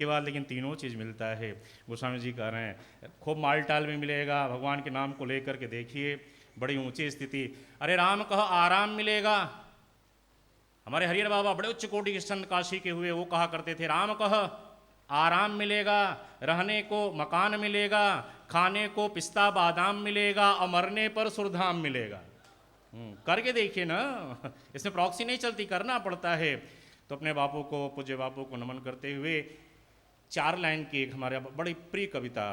के बाद लेकिन तीनों चीज़ मिलता है। गोस्वामी जी कह रहे हैं खूब मालटाल में मिलेगा, भगवान के नाम को लेकर के देखिए बड़ी ऊंची स्थिति। अरे राम कहो आराम मिलेगा। हमारे हरिहर बाबा बड़े उच्च कोटि के संत काशी के हुए, वो कहा करते थे राम कह आराम मिलेगा, रहने को मकान मिलेगा, खाने को पिस्ता बादाम मिलेगा और मरने पर सुरधाम मिलेगा। करके देखिए ना, इसमें प्रॉक्सी नहीं चलती, करना पड़ता है। तो अपने बापू को, पूज्य बापू को नमन करते हुए 4 लाइन की एक हमारे बड़ी प्रिय कविता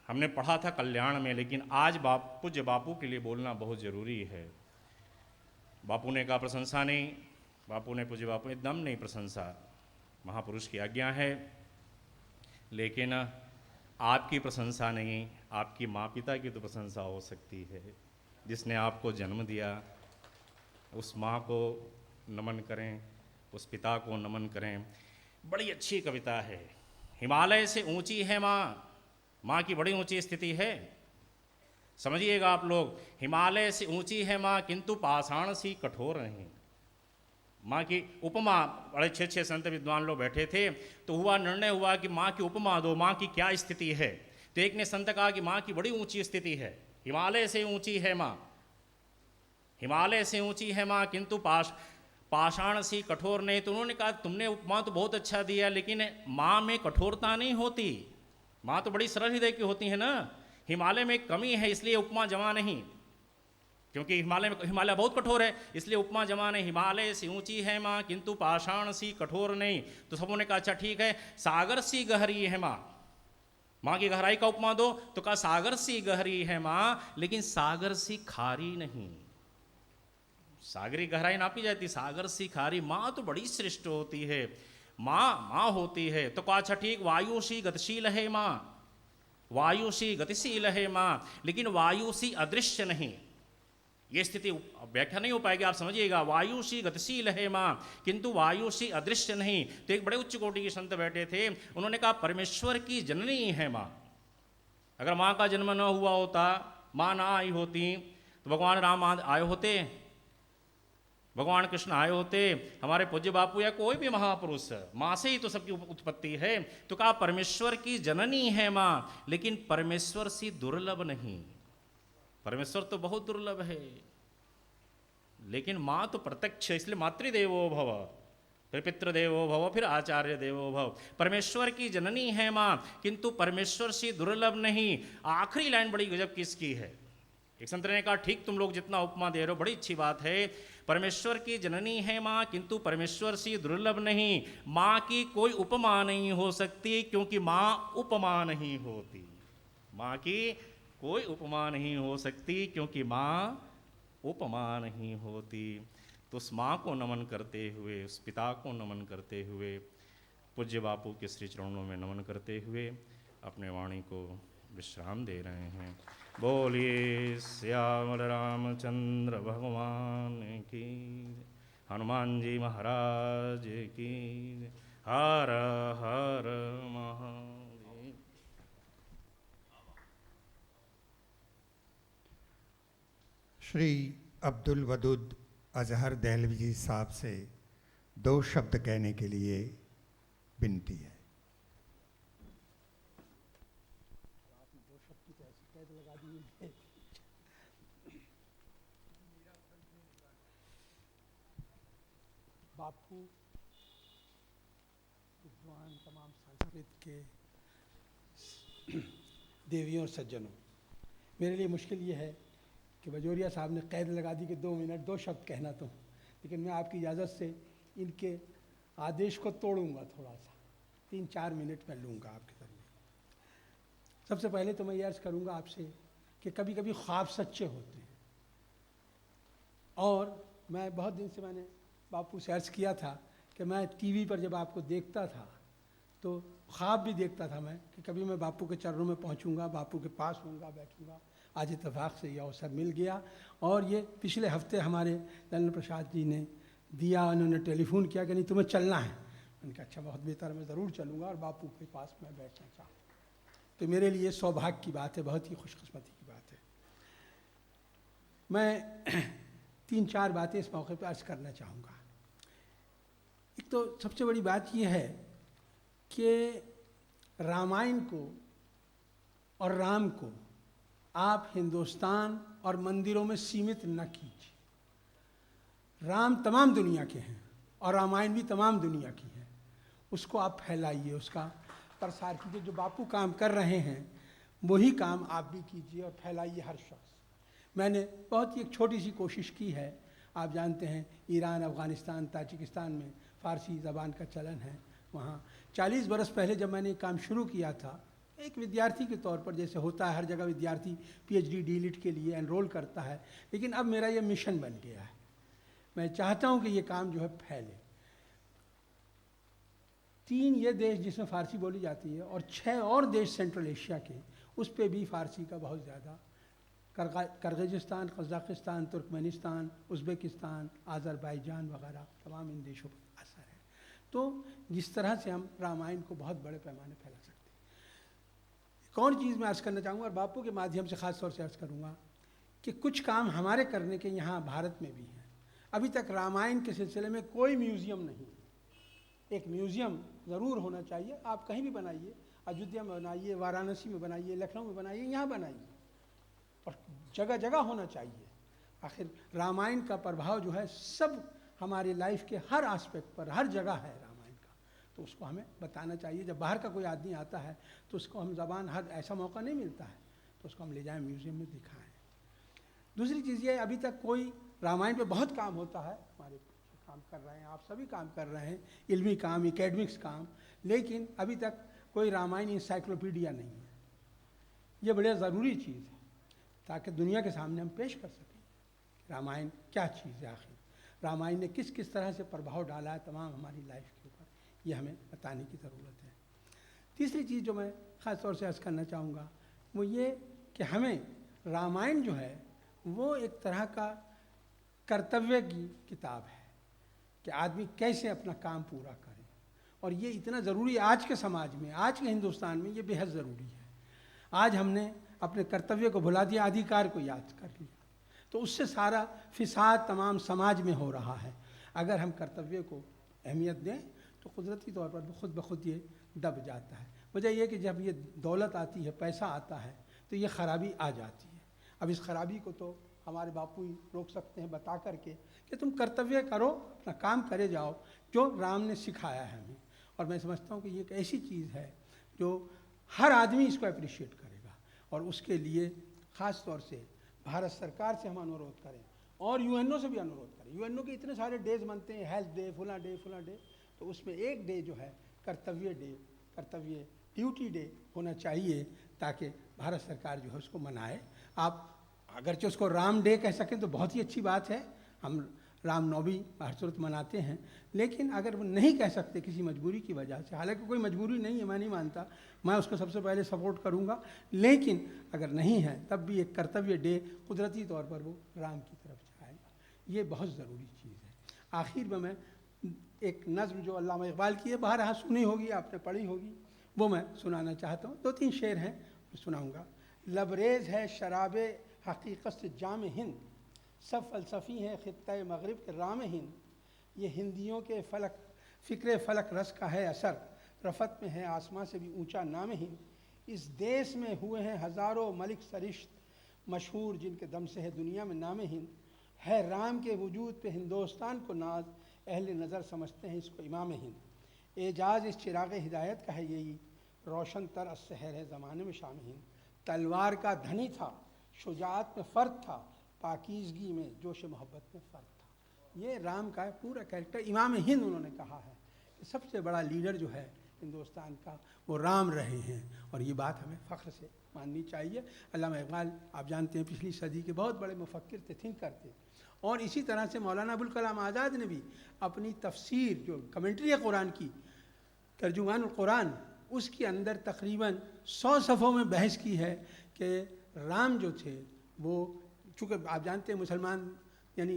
हमने पढ़ा था कल्याण में, लेकिन आज पूज्य बापू के लिए बोलना बहुत ज़रूरी है। बापू ने कहा प्रशंसा नहीं, बापू ने, पूज्य बापू ने दम नहीं, प्रशंसा महापुरुष की आज्ञा है, लेकिन आपकी प्रशंसा नहीं, आपकी माँ पिता की तो प्रशंसा हो सकती है। जिसने आपको जन्म दिया उस माँ को नमन करें, उस पिता को नमन करें। बड़ी अच्छी कविता है। हिमालय से ऊंची है माँ, माँ की बड़ी ऊंची स्थिति है। समझिएगा आप लोग, हिमालय से ऊंची है माँ किंतु पाषाण सी कठोर नहीं। माँ की उपमा, बड़े अच्छे संत विद्वान लोग बैठे थे, तो निर्णय हुआ कि माँ की उपमा दो, माँ की क्या स्थिति है। तो एक ने संत कहा कि माँ की बड़ी ऊंची स्थिति है, हिमालय से ऊंची है माँ, हिमालय से ऊंची है माँ किंतु पाषाण सी कठोर नहीं। तो उन्होंने कहा तुमने उपमा तो बहुत अच्छा दिया, लेकिन माँ में कठोरता नहीं होती, माँ तो बड़ी सरल हृदय की होती है ना। हिमालय में कमी है इसलिए उपमा जमा नहीं, क्योंकि हिमालय बहुत कठोर है, इसलिए उपमा जमा नहीं। हिमालय से ऊंची है माँ किंतु पाषाण सी कठोर नहीं। तो सबों ने कहा अच्छा ठीक है, सागर सी गहरी है माँ, माँ की गहराई का उपमा दो। तो कहा सागर सी गहरी है माँ लेकिन सागर सी खारी नहीं। सागरी गहराई नापी जाती, सागर सी खारी। माँ तो बड़ी श्रेष्ठ होती है, माँ होती है। तो कहा अच्छा ठीक, वायु सी गतिशील है माँ, वायु सी गतिशील है माँ लेकिन वायु सी अदृश्य नहीं। ये स्थिति व्याख्या नहीं हो पाएगी, आप समझिएगा। वायु सी गतिशील है माँ किंतु वायु सी अदृश्य नहीं। तो एक बड़े उच्च कोटि के संत बैठे थे, उन्होंने कहा परमेश्वर की जननी है माँ। अगर माँ का जन्म न हुआ होता, माँ ना आई होती, तो भगवान राम आए होते, भगवान कृष्ण आए होते, हमारे पूज्य बापू या कोई भी महापुरुष, माँ से ही तो सबकी उत्पत्ति है। तो कहा परमेश्वर की जननी है माँ लेकिन परमेश्वर सी दुर्लभ नहीं। परमेश्वर तो बहुत दुर्लभ है, लेकिन माँ तो प्रत्यक्ष, इसलिए मातृदेवो भव, फिर पितृदेवो भव, फिर आचार्य देवो भव। परमेश्वर की जननी है माँ किंतु परमेश्वर सी दुर्लभ नहीं। आखिरी लाइन बड़ी गजब की इसकी है। एक संत ने कहा ठीक, तुम लोग जितना उपमा दे रहे हो बड़ी अच्छी बात है, परमेश्वर की जननी है माँ किंतु परमेश्वर सी दुर्लभ नहीं। माँ की कोई उपमा नहीं हो सकती क्योंकि माँ उपमा नहीं होती। माँ की कोई उपमा नहीं हो सकती क्योंकि माँ उपमा नहीं होती। तो उस माँ को नमन करते हुए, उस पिता को नमन करते हुए, पूज्य बापू के श्री चरणों में नमन करते हुए अपने वाणी को विश्राम दे रहे हैं। बोलिए श्यामल रामचंद्र भगवान की, हनुमान जी महाराज की, हर हर महादेव। श्री अब्दुल वदूद अजहर दहलवी जी साहब से 2 शब्द कहने के लिए विनती है। बापू, विद्वान, तमाम संस्कृत के देवियों और सज्जनों, मेरे लिए मुश्किल ये है कि बजोरिया साहब ने कैद लगा दी कि 2 मिनट 2 शब्द कहना तो, लेकिन मैं आपकी इजाज़त से इनके आदेश को तोड़ूंगा, थोड़ा सा 3-4 मिनट में लूँगा आपके दरमियान। सबसे पहले तो मैं ये अर्ज़ करूँगा आपसे कि कभी कभी ख्वाब सच्चे होते हैं, और मैं बहुत दिन से मैंने बापू से अर्ज़ किया था कि मैं टीवी पर जब आपको देखता था तो ख्वाब भी देखता था मैं कि कभी मैं बापू के चरणों में पहुंचूंगा, बापू के पास होऊंगा, बैठूंगा। आज इत्तेफाक से यह अवसर मिल गया, और ये पिछले हफ्ते हमारे ललन प्रसाद जी ने दिया, उन्होंने टेलीफोन किया कि नहीं तुम्हें चलना है। मैंने कहा अच्छा बहुत बेहतर, मैं ज़रूर चलूँगा और बापू के पास मैं बैठना चाहूँ। तो मेरे लिए सौभाग्य की बात है, बहुत ही खुशकिस्मती की बात है। मैं 3-4 बातें इस मौके पर अर्ज़ करना चाहूँगा। एक तो सबसे बड़ी बात यह है कि रामायण को और राम को आप हिंदुस्तान और मंदिरों में सीमित न कीजिए। राम तमाम दुनिया के हैं और रामायण भी तमाम दुनिया की है। उसको आप फैलाइए, उसका प्रसार कीजिए। जो बापू काम कर रहे हैं वही काम आप भी कीजिए और फैलाइए हर शख्स। मैंने बहुत ही एक छोटी सी कोशिश की है। आप जानते हैं ईरान, अफ़गानिस्तान, ताजिकिस्तान में फ़ारसी ज़बान का चलन है। वहाँ 40 बरस पहले जब मैंने काम शुरू किया था, एक विद्यार्थी के तौर पर, जैसे होता है हर जगह विद्यार्थी पीएचडी डीलिट के लिए एनरोल करता है, लेकिन अब मेरा ये मिशन बन गया है। मैं चाहता हूँ कि ये काम जो है फैले। 3 ये देश जिसमें फ़ारसी बोली जाती है और 6 और देश सेंट्रल एशिया के, उस पर भी फ़ारसी का बहुत ज़्यादा, Kyrgyzstan, Kazakhstan, Turkmenistan, Uzbekistan, Azerbaijan वगैरह तमाम इन देशों पर असर है। तो जिस तरह से हम रामायण को बहुत बड़े पैमाने फैला सकते हैं। एक और चीज़ मैं अर्ज़ करना चाहूँगा और बापू के माध्यम से ख़ास तौर से अर्ज़ करूँगा कि कुछ काम हमारे करने के यहाँ भारत में भी हैं। अभी तक रामायण के सिलसिले में कोई म्यूज़ियम नहीं है। एक म्यूज़ियम ज़रूर होना चाहिए। आप कहीं भी बनाइए, अयोध्या में बनाइए, वाराणसी में बनाइए, लखनऊ में बनाइए, यहाँ बनाइए, और जगह जगह होना चाहिए। आखिर रामायण का प्रभाव जो है सब हमारे लाइफ के हर एस्पेक्ट पर, हर जगह है रामायण का। तो उसको हमें बताना चाहिए। जब बाहर का कोई आदमी आता है तो उसको हम ज़बान, हर ऐसा मौका नहीं मिलता है, तो उसको हम ले जाएं म्यूज़ियम में दिखाएं। दूसरी चीज़ ये, अभी तक कोई रामायण पे बहुत काम होता है, हमारे काम कर रहे हैं, आप सभी काम कर रहे हैं, इल्मी काम, एकेडमिक्स काम, लेकिन अभी तक कोई रामायण इंसाइक्लोपीडिया नहीं है। ये बड़ी ज़रूरी चीज़ है ताकि दुनिया के सामने हम पेश कर सकें रामायण क्या चीज़ है, आखिर रामायण ने किस किस तरह से प्रभाव डाला है तमाम हमारी लाइफ के ऊपर, ये हमें बताने की ज़रूरत है। तीसरी चीज़ जो मैं ख़ास तौर से अर्ज़ करना चाहूँगा वो ये कि हमें रामायण जो है वो एक तरह का कर्तव्य की किताब है कि आदमी कैसे अपना काम पूरा करे, और ये इतना ज़रूरी आज के समाज में, आज के हिंदुस्तान में ये बेहद ज़रूरी है। आज हमने अपने कर्तव्य को भुला दिया, अधिकार को याद कर लिया, तो उससे सारा फिसाद तमाम समाज में हो रहा है। अगर हम कर्तव्य को अहमियत दें तो कुदरती तौर पर खुद ब खुद ये दब जाता है। वजह यह कि जब ये दौलत आती है, पैसा आता है, तो ये ख़राबी आ जाती है। अब इस खराबी को तो हमारे बापू ही रोक सकते हैं बता करके कि तुम कर्तव्य करो, अपना काम करे जाओ, जो राम ने सिखाया है हमें। और मैं समझता हूँ कि ये एक ऐसी चीज़ है जो हर आदमी इसको अप्रिशिएट करेगा, और उसके लिए ख़ास तौर से भारत सरकार से हम अनुरोध करें और यूएनओ से भी अनुरोध करें। यूएनओ के इतने सारे डेज बनते हैं, हेल्थ डे, फुला डे, तो उसमें एक डे जो है कर्तव्य डे, कर्तव्य ड्यूटी डे होना चाहिए, ताकि भारत सरकार जो है उसको मनाए। आप अगरचे उसको राम डे कह सकें तो बहुत ही अच्छी बात है, हम रामनवमी हर सूरत मनाते हैं, लेकिन अगर वो नहीं कह सकते किसी मजबूरी की वजह से, हालांकि कोई मजबूरी नहीं है, मैं नहीं मानता, मैं उसको सबसे पहले सपोर्ट करूंगा, लेकिन अगर नहीं है तब भी एक कर्तव्य डे कुदरती तौर पर वो राम की तरफ जाएगा। ये बहुत ज़रूरी चीज़ है। आखिर में मैं एक नज़्म जो अल्लामा इकबाल की है, बहरहाल सुनी होगी, आपने पढ़ी होगी, वो मैं सुनाना चाहता हूँ। 2-3 शेर हैं, सुनाऊँगा। लबरेज़ है शराब हकीकत से जाम हिंद, सब फ़लसफ़ी हैं ख़ित्ता मग़रिब के राम हिंद, ये हिंदियों के फ़लक फ़िक्र फ़लक रस का है असर, रफ़त में है आसमां से भी ऊंचा नाम हिंद, इस देश में हुए हैं हज़ारों मलिक सरिश्त, मशहूर जिनके दम से है दुनिया में नाम हिंद, है राम के वजूद पे हिंदुस्तान को नाज, अहले नज़र समझते हैं इसको इमाम हिंद, एजाज़ इस चिराग हिदायत का है यही, रोशन तर असहर है ज़माने में शाम हिंद, तलवार का धनी था, शुजाअत में फ़र्द था, पाकीज़गी में जोश मोहब्बत में फ़र्क था। ये राम का पूरा कैरेक्टर इमाम हिंद उन्होंने कहा है कि सबसे बड़ा लीडर जो है हिंदुस्तान का वो राम रहे हैं, और ये बात हमें फ़ख्र से माननी चाहिए। अल्लामा इक़बाल आप जानते हैं पिछली सदी के बहुत बड़े मुफ़क्किर थे, थिंकर थे, और इसी तरह से मौलाना अबुल कलाम आज़ाद ने भी अपनी तफसीर जो कमेंट्री है कुरान की, तर्जुमान कुरान, उसके अंदर तकरीबन 100 सफ़ों में बहस की है कि राम जो थे वो, चूँकि आप जानते हैं मुसलमान यानी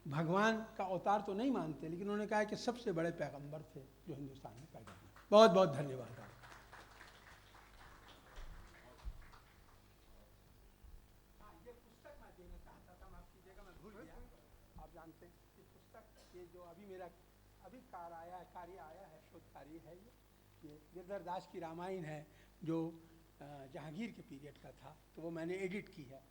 भगवान का अवतार तो नहीं मानते, लेकिन उन्होंने कहा कि सबसे बड़े पैगंबर थे जो हिंदुस्तान में पैदा हुए। बहुत बहुत धन्यवाद। ये पुस्तक मैं देना चाहता था, माफ़ कीजिएगा मैं भूल गया। आप जानते हैं ये पुस्तक, ये जो अभी मेरा कार्य आया है, शोध कार्य है, ये गिरधर दास की रामायण है जो जहांगीर के पीरियड का था, तो वो मैंने एडिट की है।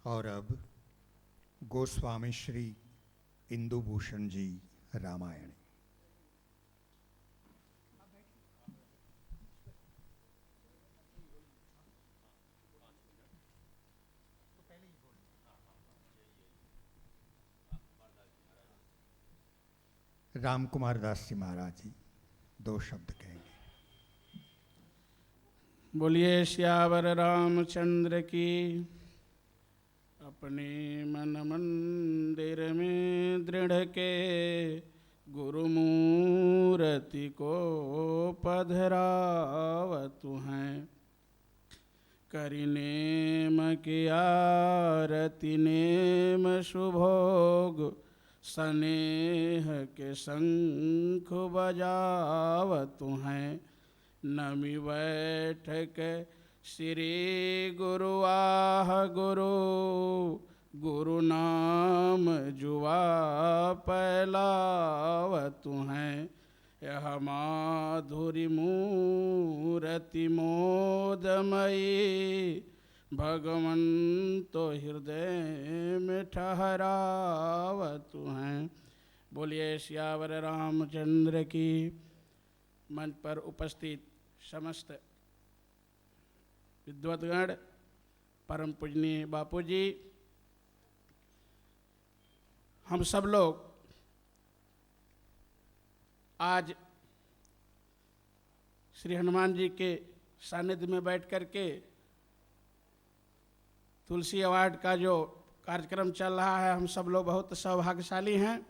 और अब गोस्वामी श्री इंदु भूषण जी रामायण। राम कुमार दास जी महाराज जी 2 शब्द कहेंगे। बोलिए श्यावर रामचंद्र की। अपने मन मंदिर में दृढ़ के गुरुमूर्ति को पधरावतु हैं। करि नेम की आरती नेम शुभोग, स्नेह के शंख बजावतु हैं। नमि बैठक श्री गुरु आह गुरु, गुरु नाम जुआ पैलावतु हैं। यह माधुरी मूरति मोदमयी, भगवन तो हृदय में ठहरावतु हैं। बोलिए श्यावर रामचंद्र की। मंच पर उपस्थित समस्त विद्वद्गण, परम पूजनीय बापू जी, हम सब लोग आज श्री हनुमान जी के सानिध्य में बैठ कर के तुलसी अवार्ड का जो कार्यक्रम चल रहा है, हम सब लोग बहुत सौभाग्यशाली हैं।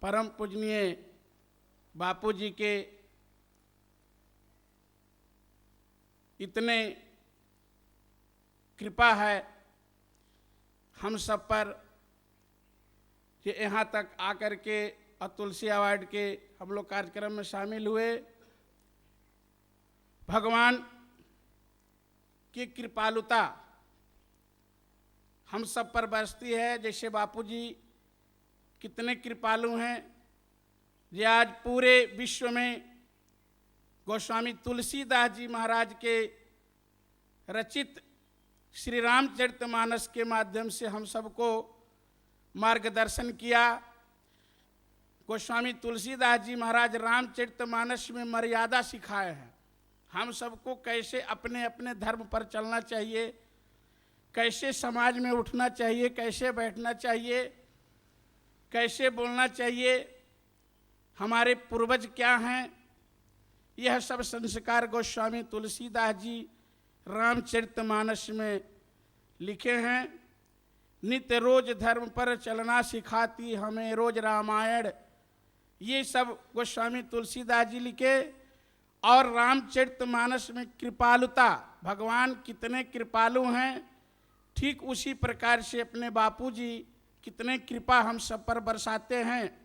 परम पूजनीय बापू जी के इतने कृपा है हम सब पर कि यहाँ तक आकर के और तुलसी अवार्ड के हम लोग कार्यक्रम में शामिल हुए। भगवान की कृपालुता हम सब पर बरसती है। जैसे बापू जी कितने कृपालु हैं, ये आज पूरे विश्व में गोस्वामी तुलसीदास जी महाराज के रचित श्री रामचरितमानस के माध्यम से हम सबको मार्गदर्शन किया। गोस्वामी तुलसीदास जी महाराज रामचरितमानस में मर्यादा सिखाए हैं। हम सबको कैसे अपने अपने धर्म पर चलना चाहिए, कैसे समाज में उठना चाहिए, कैसे बैठना चाहिए, कैसे बोलना चाहिए, हमारे पूर्वज क्या हैं, यह सब संस्कार गोस्वामी तुलसीदास जी रामचरितमानस में लिखे हैं। नित्य रोज धर्म पर चलना सिखाती हमें रोज रामायण, ये सब गोस्वामी तुलसीदास जी लिखे। और रामचरितमानस में कृपालुता, भगवान कितने कृपालु हैं, ठीक उसी प्रकार से अपने बापू जी कितने कृपा हम सब पर बरसाते हैं।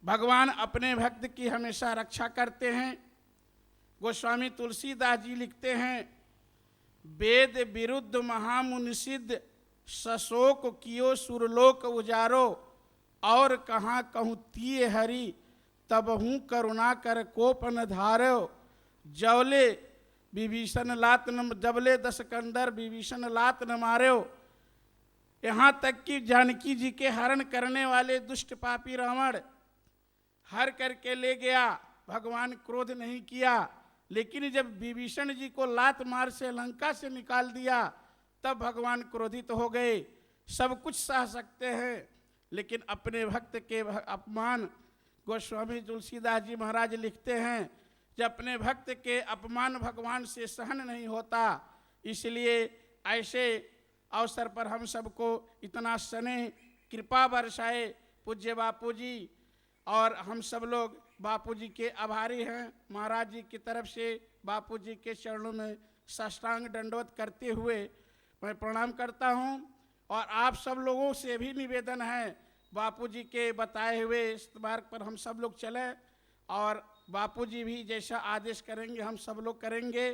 भगवान अपने भक्त की हमेशा रक्षा करते हैं। गोस्वामी तुलसीदास जी लिखते हैं, वेद विरुद्ध महामुनि सिद्ध, सशोक कियो सुरलोक उजारो, और कहाँ कहूँ तिये हरि, तब हूँ करुणा कर कोप न धारो। जवले विभीषण लात न, जबले दस कंदर विभीषण लात न मार्यो। यहाँ तक कि जानकी जी के हरण करने वाले दुष्ट पापी रावण हर करके ले गया, भगवान क्रोध नहीं किया। लेकिन जब विभीषण जी को लात मार से लंका से निकाल दिया, तब भगवान क्रोधित हो गए। सब कुछ सह सकते हैं, लेकिन अपने भक्त के अपमान, गोस्वामी तुलसीदास जी महाराज लिखते हैं, जब अपने भक्त के अपमान भगवान से सहन नहीं होता। इसलिए ऐसे अवसर पर हम सबको इतना स्नेह कृपा बरसाए पूज्य बापू जी, और हम सब लोग बापू जी के आभारी हैं। महाराज जी की तरफ से बापू जी के चरणों में साष्टांग दंडवत करते हुए मैं प्रणाम करता हूं। और आप सब लोगों से भी निवेदन है, बापूजी के बताए हुए इस मार्ग पर हम सब लोग चलें और बापूजी भी जैसा आदेश करेंगे हम सब लोग करेंगे।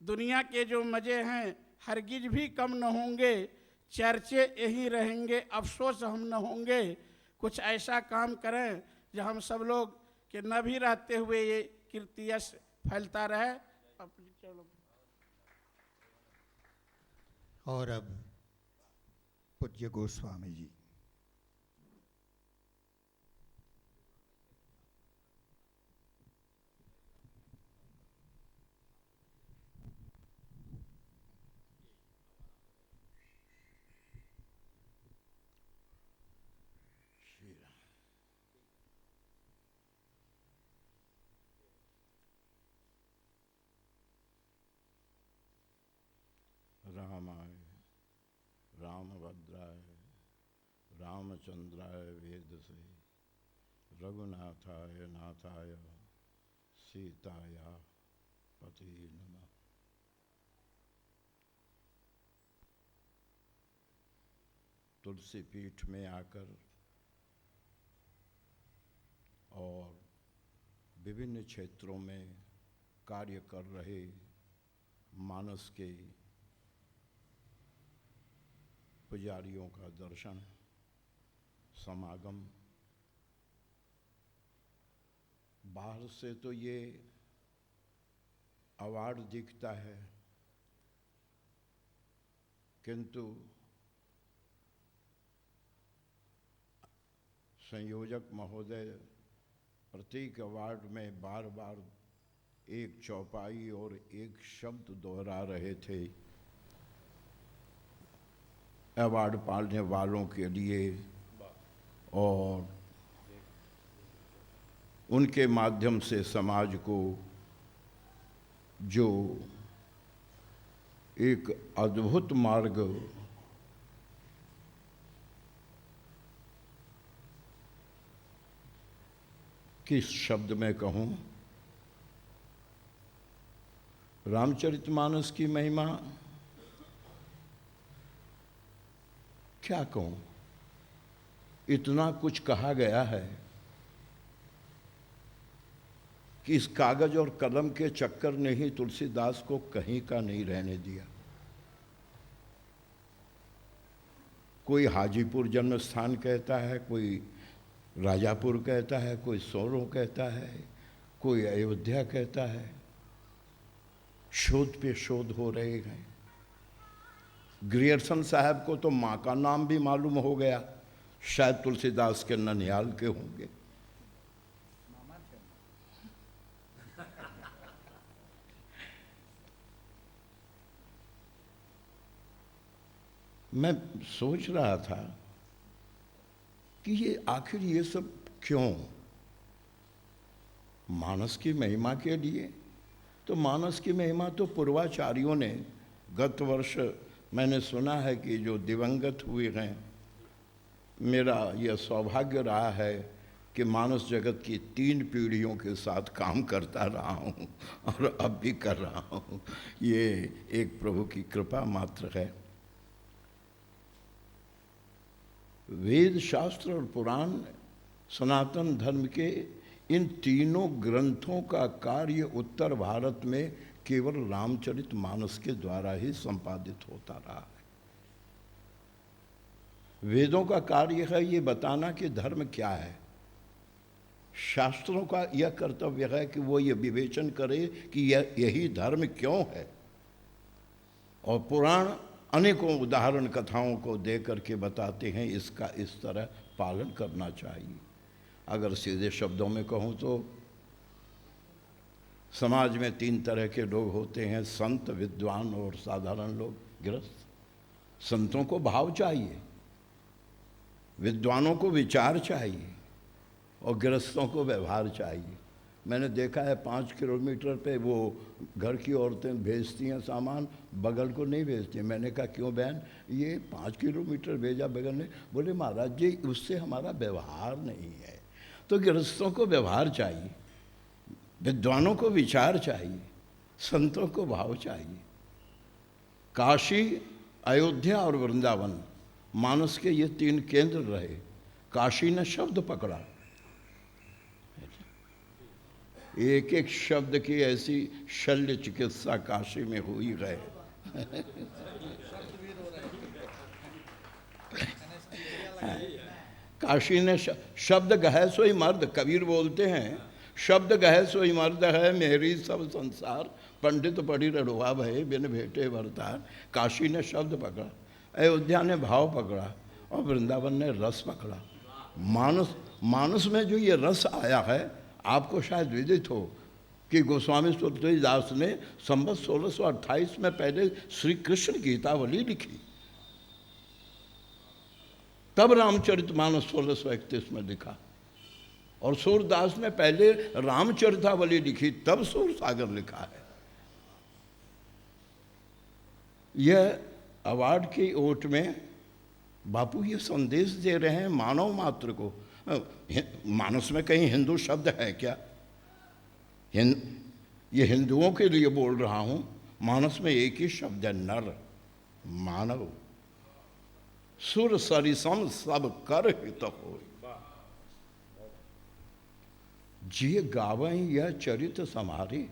दुनिया के जो मज़े हैं हरगिज भी कम न होंगे, चर्चे यही रहेंगे, अफसोस हम न होंगे। कुछ ऐसा काम करें जो हम सब लोग के न भी रहते हुए ये कीर्ति यश फैलता रहे। और अब पूज्य गोस्वामी जी। रामाय रामभद्राय रामचंद्राय वेदसे रघुनाथाय नाथाय सीताया पते नमः। तुलसी पीठ में आकर और विभिन्न क्षेत्रों में कार्य कर रहे मानस के पुजारियों का दर्शन समागम, बाहर से तो ये अवार्ड दिखता है, किंतु संयोजक महोदय प्रत्येक अवार्ड में बार बार एक चौपाई और एक शब्द दोहरा रहे थे। अवार्ड पाने वालों के लिए और उनके माध्यम से समाज को जो एक अद्भुत मार्ग किस शब्द में कहूँ, रामचरितमानस की महिमा क्या कहूँ, इतना कुछ कहा गया है कि इस कागज और कलम के चक्कर ने ही तुलसीदास को कहीं का नहीं रहने दिया। कोई हाजीपुर जन्म स्थान कहता है, कोई राजापुर कहता है, कोई सोरो कहता है, कोई अयोध्या कहता है। शोध पे शोध हो रहे हैं। ग्रियर्सन साहब को तो माँ का नाम भी मालूम हो गया, शायद तुलसीदास के ननिहाल के होंगे। मैं सोच रहा था कि ये आखिर ये सब क्यों, मानस की महिमा के लिए। तो मानस की महिमा तो पूर्वाचार्यों ने, गत वर्ष मैंने सुना है कि जो दिवंगत हुए हैं, मेरा यह सौभाग्य रहा है कि मानस जगत की 3 पीढ़ियों के साथ काम करता रहा हूँ और अब भी कर रहा हूँ। ये एक प्रभु की कृपा मात्र है। वेद शास्त्र और पुराण सनातन धर्म के इन तीनों ग्रंथों का कार्य उत्तर भारत में केवल रामचरितमानस के द्वारा ही संपादित होता रहा है। वेदों का कार्य है ये बताना कि धर्म क्या है। शास्त्रों का यह कर्तव्य है कि वो ये विवेचन करे कि यही धर्म क्यों है। और पुराण अनेकों उदाहरण कथाओं को दे करके बताते हैं इसका इस तरह पालन करना चाहिए। अगर सीधे शब्दों में कहूँ तो समाज में 3 तरह के लोग होते हैं, संत, विद्वान और साधारण लोग, गृहस्थ। संतों को भाव चाहिए, विद्वानों को विचार चाहिए और गृहस्थों को व्यवहार चाहिए। मैंने देखा है 5 किलोमीटर पे वो घर की औरतें भेजती हैं सामान, बगल को नहीं भेजती। मैंने कहा क्यों बहन, ये 5 किलोमीटर भेजा बगल ने। बोले महाराज जी उससे हमारा व्यवहार नहीं है। तो गृहस्थों को व्यवहार चाहिए, विद्वानों को विचार चाहिए, संतों को भाव चाहिए। काशी, अयोध्या और वृंदावन मानस के ये 3 केंद्र रहे। काशी ने शब्द पकड़ा, एक एक शब्द की ऐसी शल्य चिकित्सा काशी में हुई गए। काशी ने शब्द गहे सोई मर्द, कबीर बोलते हैं शब्द गहे सोई मर्द है मेरी सब संसार, पंडित पढ़ी रड़ुआ भय बिन भेटे वरतार। काशी ने शब्द पकड़ा, अयोध्या ने भाव पकड़ा और वृंदावन ने रस पकड़ा। मानस में जो ये रस आया है, आपको शायद विदित हो कि गोस्वामी तुलसीदास ने संवत 1628 में पहले श्री कृष्ण गीतावली लिखी, तब रामचरितमानस 1631 में लिखा, और सूरदास ने पहले रामचरितावली लिखी, तब सूर सागर लिखा है। यह अवार्ड की ओट में बापू ये संदेश दे रहे हैं मानव मात्र को। मानस में कहीं हिंदू शब्द है क्या? ये हिंदुओं के लिए बोल रहा हूं। मानस में एक ही शब्द है, नर, मानव। सुर सरिसम सब कर हित हो, जिय गावें यह चरित समारे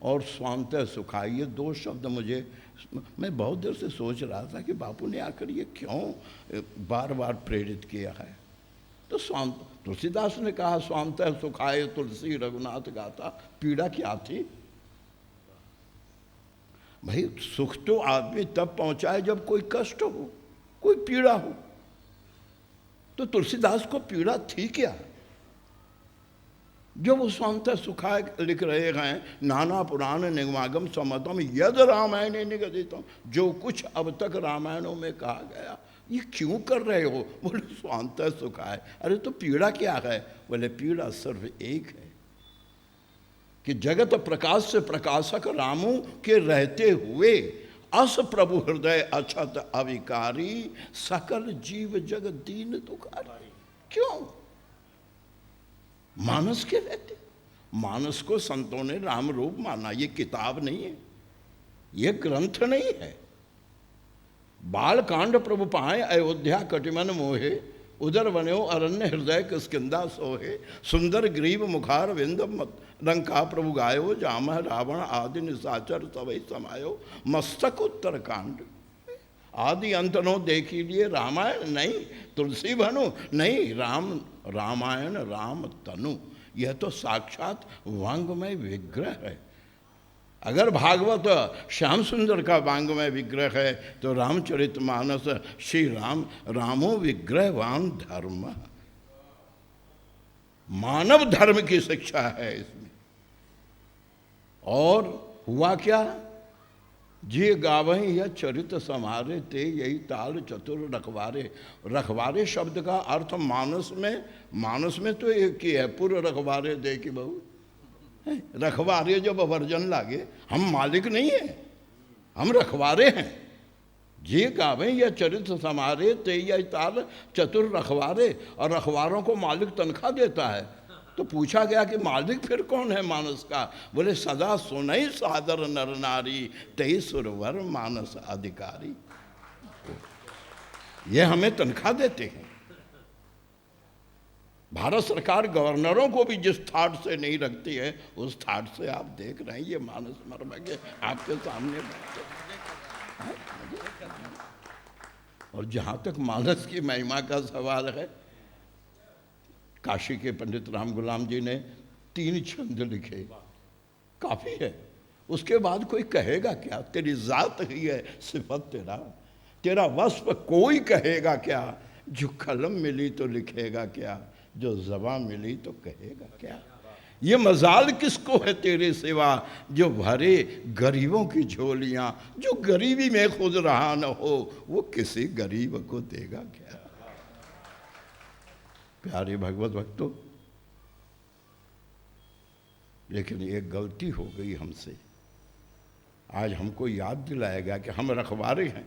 और स्वांत सुखाई। ये दो शब्द मुझे, मैं बहुत देर से सोच रहा था कि बापू ने आकर ये क्यों बार बार प्रेरित किया है। तो स्वांत, तुलसीदास ने कहा स्वांत सुखाए तुलसी रघुनाथ गाथा, पीड़ा क्या थी भाई? सुख तो आदमी तब पहुंचाए जब कोई कष्ट हो, कोई पीड़ा हो। तो तुलसीदास को पीड़ा थी क्या? जो वो स्वांत सुखाए लिख रहे हैं, नाना पुराण निगमागम समतम यद रामायण निगदितम, जो कुछ अब तक रामायणों में कहा गया, ये क्यों कर रहे हो? बोले स्वांत सुखाए। अरे तो पीड़ा क्या है? बोले पीड़ा सिर्फ एक है कि जगत प्रकाश से प्रकाशक रामू के रहते हुए अस प्रभु हृदय अछत अविकारी, सकल जीव जग दीन दुखारी। क्यों? मानस के रहते, मानस को संतों ने राम रूप माना। ये किताब नहीं है, ये ग्रंथ नहीं है। बाल कांड प्रभु पाए अयोध्या कटिमन मोहे, उदर बन्यो अरण्य हृदय किष्किंधा सोहे। सुंदर ग्रीव मुखार विंद लंका प्रभु गायो, जामह रावण आदि निशाचर सवै समायो। मस्तक उत्तर कांड, आदि अंत नो देखी लिए रामायण नहीं, तुलसी भनु नहीं, रामायण राम तनु। यह तो साक्षात वांग्मय विग्रह है। अगर भागवत श्याम सुंदर का वांग्मय विग्रह है तो रामचरितमानस श्री रामो विग्रहवान धर्म, मानव धर्म की शिक्षा है इसमें। और हुआ क्या? जे गावहीं यह चरित समारे ते यही ताल चतुर रखवारे। रखवारे शब्द का अर्थ मानस में तो एक ही है, पूर्व रखवारे दे की बहू। रखवारे जब वर्जन लागे, हम मालिक नहीं है, हम रखवारे हैं। जे गावें यह चरित समारे ते यही ताल चतुर रखवारे। और रखवारों को मालिक तनख्वाह देता है। तो पूछा गया कि मालिक फिर कौन है मानस का? बोले सदा सुनई सादर नर नारी, तई सुरवर मानस अधिकारी। ये हमें तनख्वाह देते हैं। भारत सरकार गवर्नरों को भी जिस थाट से नहीं रखती है, उस थाट से आप देख रहे हैं ये मानस मर्म के आपके सामने बैठे। और जहां तक मानस की महिमा का सवाल है, काशी के पंडित राम गुलाम जी ने 3 छंद लिखे, काफी है। उसके बाद कोई कहेगा क्या? तेरी जात ही है सिफत तेरा वस्फ कोई कहेगा क्या? जो कलम मिली तो लिखेगा क्या, जो ज़बान मिली तो कहेगा क्या? ये मजाल किसको है तेरे सिवा, जो भरे गरीबों की झोलियां। जो गरीबी में खुद रहा न हो, वो किसी गरीब को देगा क्या? प्यारे भगवत भक्तों, लेकिन एक गलती हो गई हमसे। आज हमको याद दिलाया गया कि हम रखवारे हैं।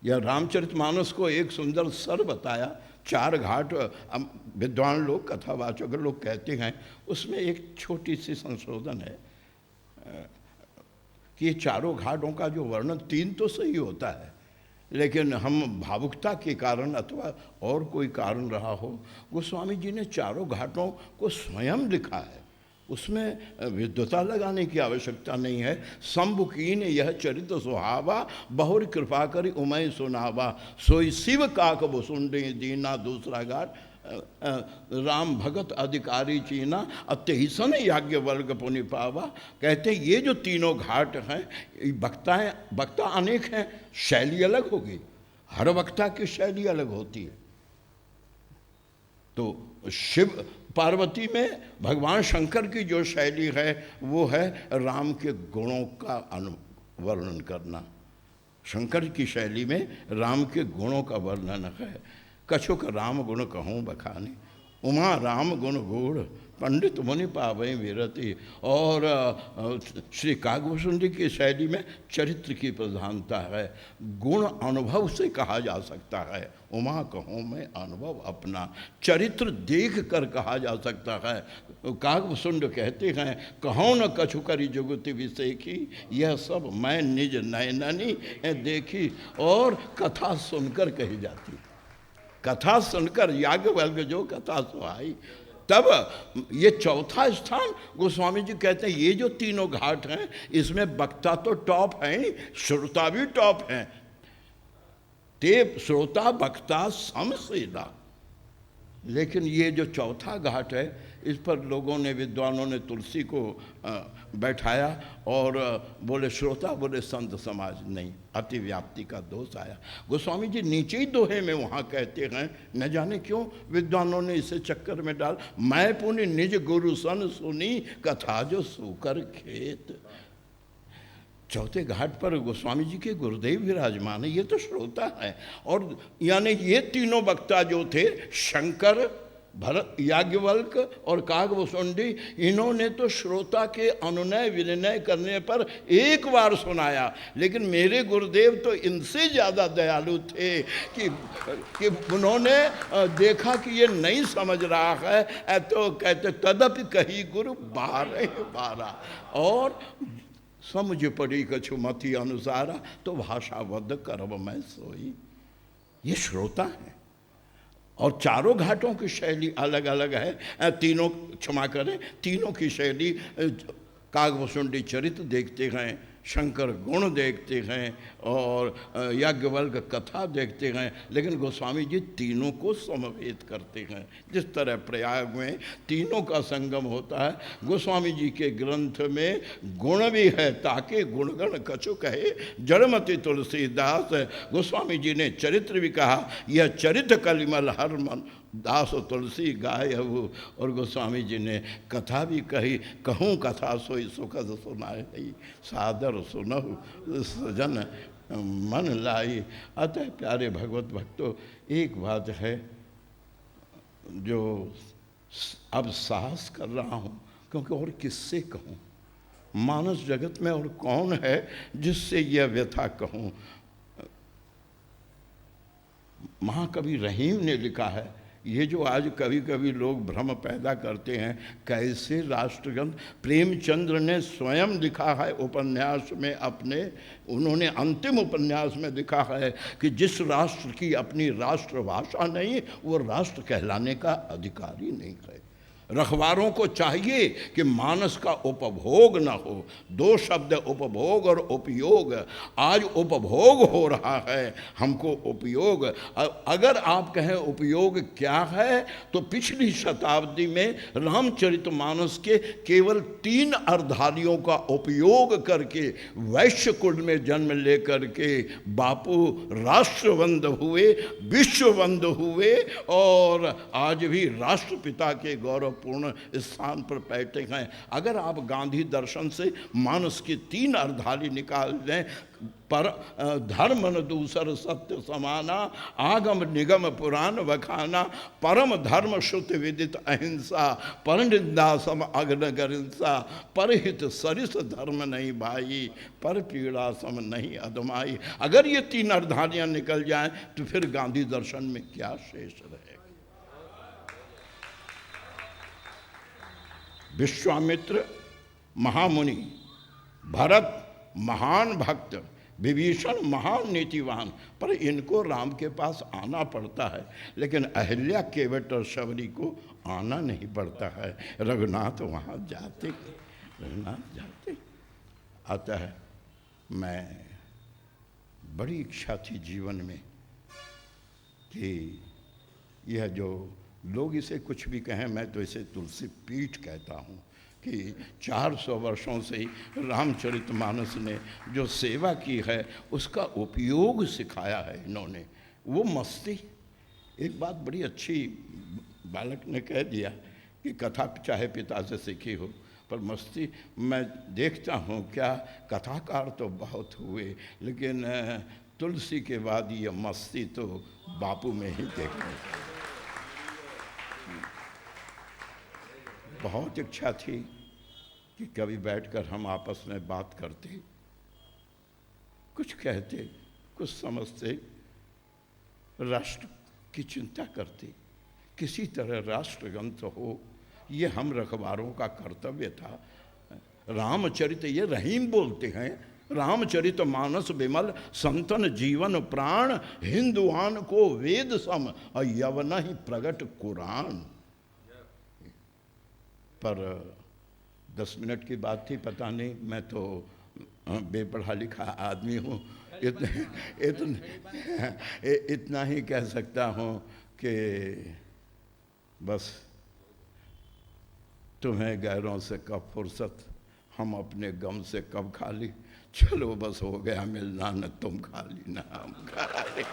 यह रामचरितमानस को एक सुंदर सर बताया। 4 घाट विद्वान लोग, कथावाचक लोग कहते हैं, उसमें एक छोटी सी संशोधन है कि ये 4 घाटों का जो वर्णन 3 तो सही होता है, लेकिन हम भावुकता के कारण अथवा और कोई कारण रहा हो, गोस्वामी जी ने चारों घाटों को स्वयं लिखा है। उसमें विद्वता लगाने की आवश्यकता नहीं है। शंभुकीन यह चरित्र सुहावा, बहुर कृपा करी उमय सुनावा, सोई शिव काक वसुंडे दीना। दूसरा घाट राम भगत अधिकारी चीना, अत्यसन याज्ञवल्क्य पुनि पावा। कहते हैं ये जो तीनों घाट हैं, वक्ता अनेक हैं, शैली अलग होगी, हर वक्ता की शैली अलग होती है। तो शिव पार्वती में भगवान शंकर की जो शैली है वो है राम के गुणों का वर्णन करना। शंकर की शैली में राम के गुणों का वर्णन है। कछुक राम गुण कहूँ बखाने, उमा राम गुण गूढ़, पंडित मुनि पावे विरति। और श्री काकभूषुंडी की शैली में चरित्र की प्रधानता है, गुण अनुभव से कहा जा सकता है। उमा कहूँ मैं अनुभव अपना, चरित्र देख कर कहा जा सकता है। काकभूषुंड कहते हैं कहो न कछु करी जुगति विसेखी, यह सब मैं निज नयननी देखी। और कथा सुनकर कही जाती, कथा सुनकर याज्ञवल्क्य जो कथा सुहाई। तब ये चौथा स्थान गोस्वामी जी कहते हैं ये जो तीनों घाट हैं इसमें वक्ता तो टॉप हैं, श्रोता भी टॉप हैं। ते श्रोता वक्ता समसेना। लेकिन ये जो चौथा घाट है इस पर लोगों ने, विद्वानों ने तुलसी को बैठाया और बोले श्रोता, बोले संत समाज नहीं, अतिव्याप्ति का दोष आया। गोस्वामी जी नीचे ही दोहे में वहाँ कहते हैं, न जाने क्यों विद्वानों ने इसे चक्कर में डाल, मैं पुनि निज गुरु सन सुनी, कथा जो सूकर खेत। चौथे घाट पर गोस्वामी जी के गुरुदेव विराजमान है, ये तो श्रोता है। और यानी ये तीनों वक्ता जो थे, शंकर, भरत, याज्ञवल्क्य और काकभूषुंडी, इन्होंने तो श्रोता के अनुनय विनिमय करने पर एक बार सुनाया। लेकिन मेरे गुरुदेव तो इनसे ज़्यादा दयालु थे कि उन्होंने देखा कि ये नहीं समझ रहा है तो कहते तदपि कही गुरु 12 और समझ पड़ी कछु मति अनुसारा, तो भाषाबद्ध करब मैं सोई। ये श्रोता है। और चारों घाटों की शैली अलग अलग है। तीनों, क्षमा करें, तीनों की शैली, काकभूषुंडी चरित्र देखते हैं, शंकर गुण देखते हैं और याज्ञवल्क्य कथा देखते हैं। लेकिन गोस्वामी जी तीनों को समवेत करते हैं। जिस तरह प्रयाग में तीनों का संगम होता है, गोस्वामी जी के ग्रंथ में गुण भी है, ताके गुणगण कछु कहे जड़मति तुलसीदास। गोस्वामी जी ने चरित्र भी कहा, यह चरित्र कलिमल हर मन दास तुलसी गाय हूँ। और गोस्वामी जी ने कथा भी कही, कहूँ कथा सोई सुखद सुनाए, सादर सुनहु सजन मन लाई। अतः प्यारे भगवत भक्तों, एक बात है जो अब साहस कर रहा हूँ, क्योंकि और किससे कहूँ, मानस जगत में और कौन है जिससे यह व्यथा कहूँ। महाकवि रहीम ने लिखा है, ये जो आज कभी कभी लोग भ्रम पैदा करते हैं, कैसे राष्ट्रगंध प्रेमचंद्र ने स्वयं लिखा है उपन्यास में अपने, उन्होंने अंतिम उपन्यास में लिखा है कि जिस राष्ट्र की अपनी राष्ट्रभाषा नहीं वो राष्ट्र कहलाने का अधिकारी नहीं है। रखवारों को चाहिए कि मानस का उपभोग न हो। दो शब्द उपभोग और उपयोग। आज उपभोग हो रहा है, हमको उपयोग। अगर आप कहें उपयोग क्या है, तो पिछली शताब्दी में रामचरितमानस के केवल 3 अर्धालियों का उपयोग करके वैश्य कुल में जन्म लेकर के बापू राष्ट्रवंद हुए, विश्ववंद हुए और आज भी राष्ट्रपिता के गौरव पूर्ण स्थान पर बैठे हैं। अगर आप गांधी दर्शन से मानस की 3 अर्धाली निकाल दें, पर धर्म न दूसर सत्य समाना, आगम निगम पुराण वखाना, परम धर्म श्रुति विदित अहिंसा, पर निंदा सम अग्नगर हिंसा, परहित सरिस धर्म नहीं भाई, पर पीड़ा सम नहीं अदमाई। अगर ये 3 अर्धालियाँ निकल जाएं तो फिर गांधी दर्शन में क्या शेष रहेगा। विश्वामित्र महामुनि, भरत महान भक्त, विभीषण महान नीतिवान, पर इनको राम के पास आना पड़ता है, लेकिन अहिल्या केवट और शबरी को आना नहीं पड़ता है। रघुनाथ वहाँ जाते, रघुनाथ जाते। आता है, मैं बड़ी इच्छा थी जीवन में कि यह जो लोग इसे कुछ भी कहें, मैं तो इसे तुलसी पीठ कहता हूँ कि 400 वर्षों से रामचरितमानस ने जो सेवा की है उसका उपयोग सिखाया है इन्होंने। वो मस्ती, एक बात बड़ी अच्छी बालक ने कह दिया कि कथा चाहे पिता से सीखी हो, पर मस्ती मैं देखता हूँ क्या, कथाकार तो बहुत हुए, लेकिन तुलसी के बाद ये मस्ती तो बापू में ही देखने को। बहुत इच्छा थी कि कभी बैठकर हम आपस में बात करते, कुछ कहते, कुछ समझते, राष्ट्र की चिंता करते, किसी तरह राष्ट्रगंत हो, ये हम रखवारों का कर्तव्य था। रामचरित, ये रहीम बोलते हैं, रामचरित मानस विमल संतन जीवन प्राण, हिंदुआन को वेद सम यवन ही प्रगट कुरान। पर 10 मिनट की बात थी, पता नहीं, मैं तो बेपढ़ा लिखा आदमी हूँ, इतना ही कह सकता हूँ कि बस तुम्हें गैरों से कब फुर्सत, हम अपने गम से कब खाली, चलो बस हो गया मिलना, न तुम खाली न हम खाली।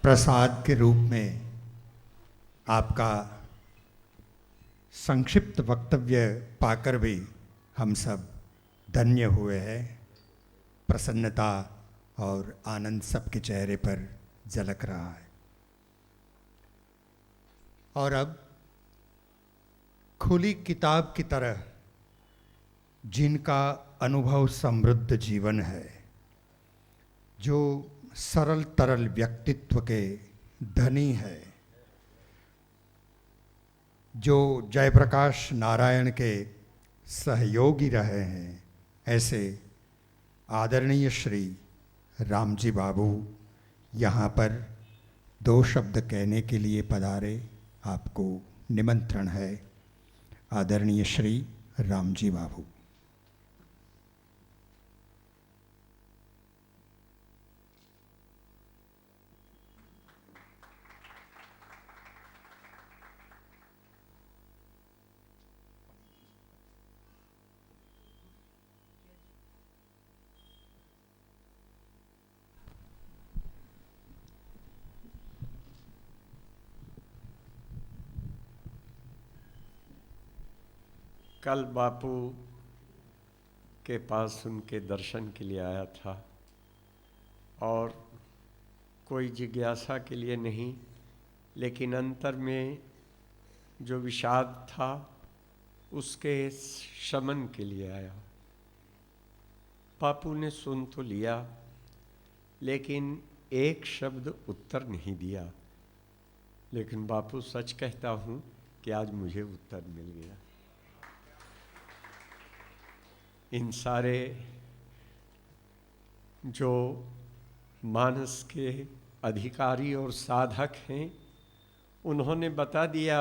प्रसाद के रूप में आपका संक्षिप्त वक्तव्य पाकर भी हम सब धन्य हुए हैं। प्रसन्नता और आनंद सबके चेहरे पर झलक रहा है। और अब खुली किताब की तरह जिनका अनुभव समृद्ध जीवन है, जो सरल तरल व्यक्तित्व के धनी है, जो जयप्रकाश नारायण के सहयोगी रहे हैं, ऐसे आदरणीय श्री रामजी बाबू यहाँ पर 2 शब्द कहने के लिए पधारे। आपको निमंत्रण है। आदरणीय श्री रामजी बाबू। कल बापू के पास उनके दर्शन के लिए आया था, और कोई जिज्ञासा के लिए नहीं, लेकिन अंतर में जो विषाद था उसके शमन के लिए आया। बापू ने सुन तो लिया, लेकिन एक शब्द उत्तर नहीं दिया। लेकिन बापू, सच कहता हूँ कि आज मुझे उत्तर मिल गया। इन सारे जो मानस के अधिकारी और साधक हैं, उन्होंने बता दिया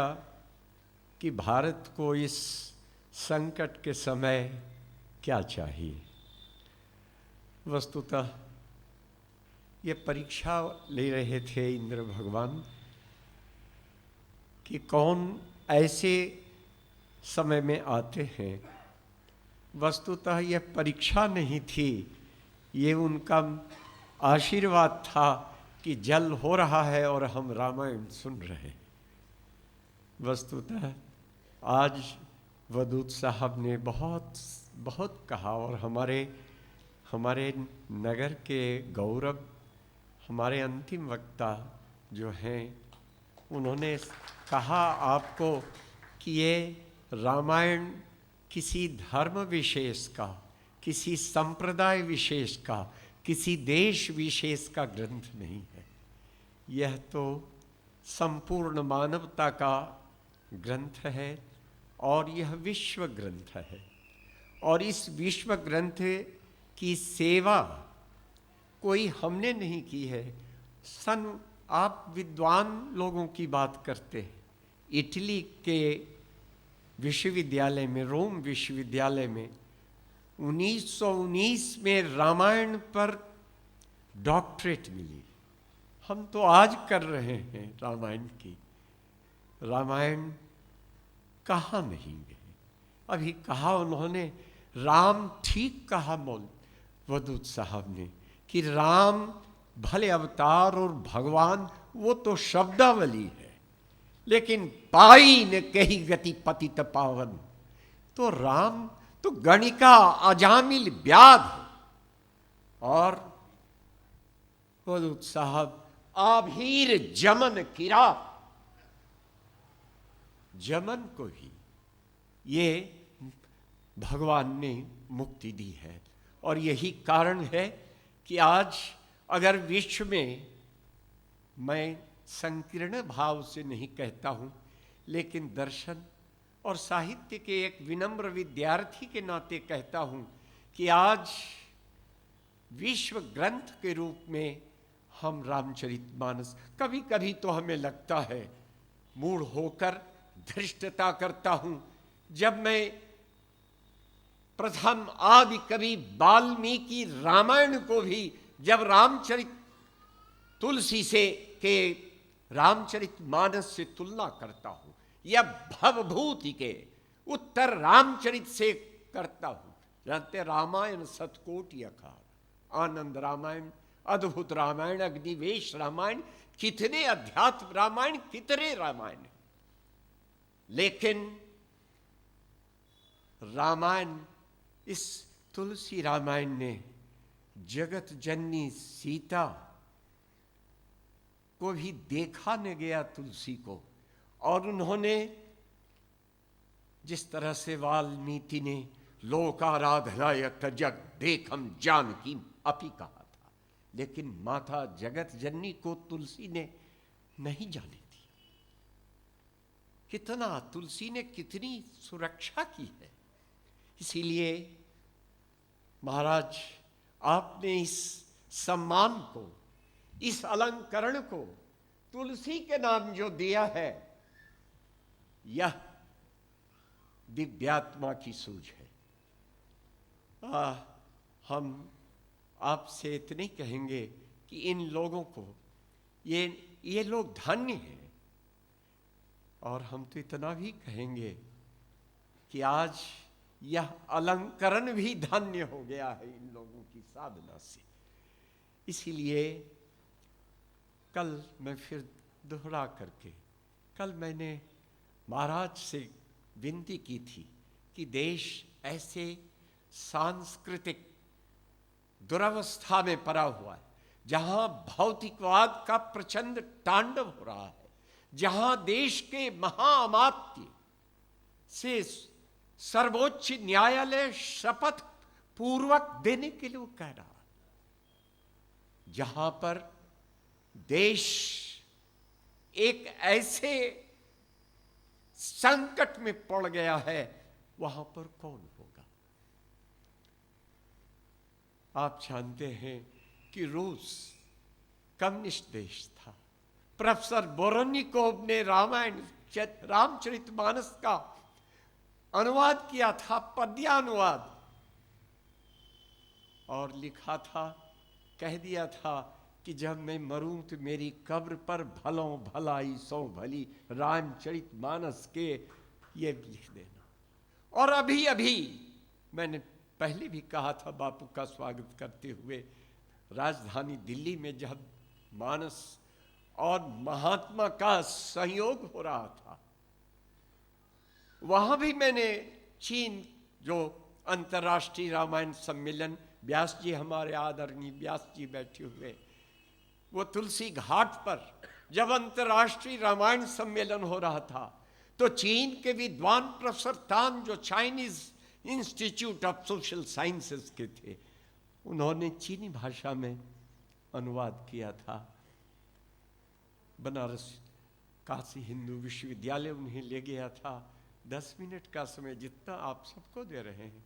कि भारत को इस संकट के समय क्या चाहिए। वस्तुतः ये परीक्षा ले रहे थे इंद्र भगवान कि कौन ऐसे समय में आते हैं। वस्तुतः यह परीक्षा नहीं थी, ये उनका आशीर्वाद था कि जल हो रहा है और हम रामायण सुन रहे हैं। वस्तुतः आज वदूद साहब ने बहुत बहुत कहा, और हमारे नगर के गौरव, हमारे अंतिम वक्ता जो हैं, उन्होंने कहा आपको कि ये रामायण किसी धर्म विशेष का, किसी संप्रदाय विशेष का, किसी देश विशेष का ग्रंथ नहीं है। यह तो संपूर्ण मानवता का ग्रंथ है और यह विश्व ग्रंथ है। और इस विश्व ग्रंथ की सेवा कोई हमने नहीं की है। आप विद्वान लोगों की बात करते हैं। इटली के विश्वविद्यालय में, रोम विश्वविद्यालय में 1919 में रामायण पर डॉक्टरेट मिली। हम तो आज कर रहे हैं रामायण की। रामायण कहाँ नहीं गए। अभी कहा उन्होंने, राम ठीक कहा वदूद साहब ने, कि राम भले अवतार और भगवान वो तो शब्दावली है, लेकिन पाई न कही गति पतित पावन। तो राम तो गणिका अजामिल व्याध। और वदूद साहब, आभीर जमन किरा, जमन को ही ये भगवान ने मुक्ति दी है। और यही कारण है कि आज अगर विश्व में, मैं संकीर्ण भाव से नहीं कहता हूँ, लेकिन दर्शन और साहित्य के एक विनम्र विद्यार्थी के नाते कहता हूँ कि आज विश्व ग्रंथ के रूप में हम रामचरितमानस, कभी कभी तो हमें लगता है, मूढ़ होकर धृष्टता करता हूँ, जब मैं प्रथम आदि कवि वाल्मीकि रामायण को भी जब रामचरित तुलसी से के रामचरितमानस से तुलना करता हूँ, या भवभूति के उत्तर रामचरित से करता हूँ। जानते, रामायण सतकोटि अखार, आनंद रामायण, अद्भुत रामायण, अग्निवेश रामायण, कितने अध्यात्म रामायण, कितने रामायण। लेकिन रामायण, इस तुलसी रामायण ने जगत जननी सीता को भी देखा न गया तुलसी को। और उन्होंने जिस तरह से वाल्मीकि ने लोकाराधनाय जग देखम जानकी अपि कहा था, लेकिन माता जगत जननी को तुलसी ने नहीं जाने दी। कितना तुलसी ने कितनी सुरक्षा की है। इसीलिए महाराज, आपने इस सम्मान को, इस अलंकरण को तुलसी के नाम जो दिया है, यह दिव्यात्मा की सूझ है। हम आपसे इतने कहेंगे कि इन लोगों को, ये लोग धन्य हैं। और हम तो इतना भी कहेंगे कि आज यह अलंकरण भी धन्य हो गया है इन लोगों की साधना से। इसीलिए कल मैं फिर दोहरा करके, कल मैंने महाराज से विनती की थी कि देश ऐसे सांस्कृतिक दुरावस्था में पड़ा हुआ है, जहां भौतिकवाद का प्रचंड तांडव हो रहा है, जहां देश के महाअमात्य से सर्वोच्च न्यायालय शपथ पूर्वक देने के लिए कह रहा, जहां पर देश एक ऐसे संकट में पड़ गया है, वहां पर कौन होगा। आप जानते हैं कि रूस कम्युनिस्ट देश था। प्रोफेसर बोरनिकोव ने रामचरितमानस का अनुवाद किया था, पद्यानुवाद, और लिखा था, कह दिया था कि जब मैं मरूं तो मेरी कब्र पर भलों भलाई सो भली रामचरितमानस के ये लिख देना। और अभी अभी मैंने पहले भी कहा था बापू का स्वागत करते हुए, राजधानी दिल्ली में जब मानस और महात्मा का संयोग हो रहा था, वहां भी मैंने चीन जो अंतर्राष्ट्रीय रामायण सम्मेलन, व्यास जी, हमारे आदरणीय व्यास जी बैठे हुए, वो तुलसी घाट पर जब अंतर्राष्ट्रीय रामायण सम्मेलन हो रहा था, तो चीन के विद्वान प्रोफेसर तान, जो Chinese institute of social sciences के थे, उन्होंने चीनी भाषा में अनुवाद किया था। बनारस काशी हिंदू विश्वविद्यालय उन्हें ले गया था। 10 मिनट का समय जितना आप सबको दे रहे हैं,